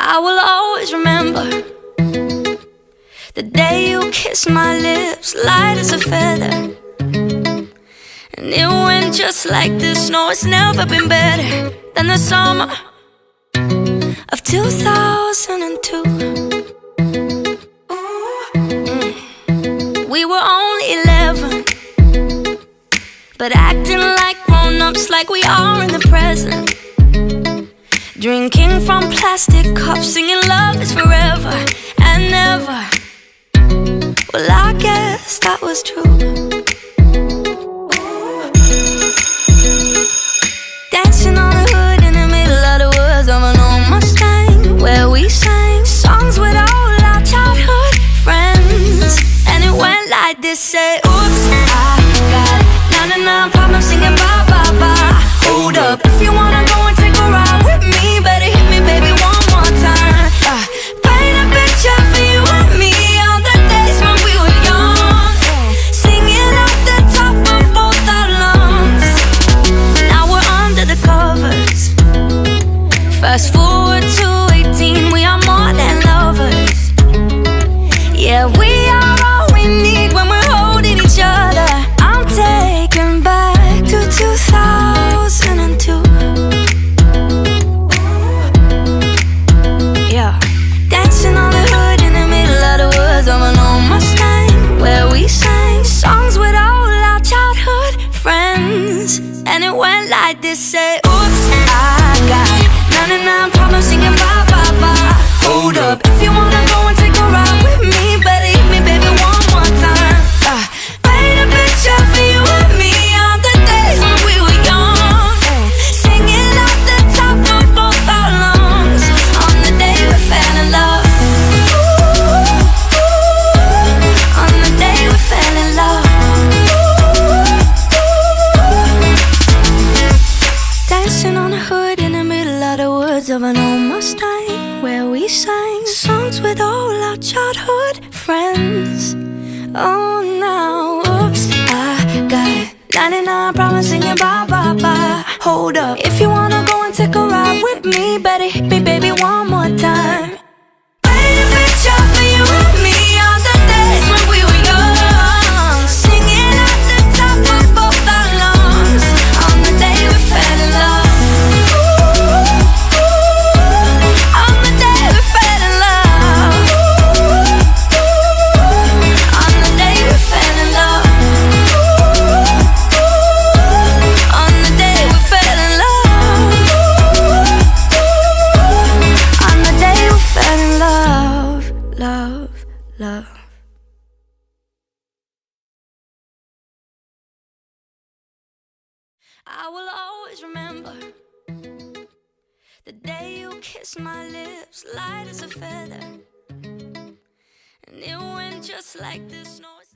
I will always remember the day you kissed my lips, light as a feather. And it went just like this. No, it's never been better than the summer of 2002. We were only 11, but acting like grown-ups, like we are in the present. Drinking from plastic cups, singing love is forever and never. Well, I guess that was true. Dancing on the hood in the middle of the woods of an old Mustang, where we sang songs with all our childhood friends. And it went like this, say, oops, I got 99 problems singing bye, bye, bye. Hold up, if you wanna go and take a ride with me, better hit me, baby, one more time. Paint a picture for you and me on the days when we were young, singing at the top of both our lungs. Now we're under the covers. Fast forward to 18, we are more than lovers. Yeah, we are all we need when we're holding each other. I'm taken back to 2002. Yeah, dancing on the hood in the middle of the woods of an old Mustang, where we sang songs with all our childhood friends. And it went like this, say, oops, I got 99 problems singing bye, bye, bye. Hold up, if you wanna go and take a ride with me, better hit me, baby, one more time. Paint a picture for you and me on the days when we were young, singing at the top of both our lungs on the day we fell in love. On the day we fell in love. Dancing on the hood in the middle of the woods of an old Mustang, where we sang songs with all our childhood friends. Oh, now, oops, I got 99 problems singing bye, bye, bye. Hold up, if you wanna go and take a ride with me, better hit me, baby, one more time. Paint a picture for you and me on the days when we were young, singing at the top of both our lungs on the day we fell in love. On the day we fell in love. On the day we fell in love. On the day we fell in love. On the day we fell in love. Love, love. I will always remember the day you kissed my lips, light as a feather. And it went just like this. No, it's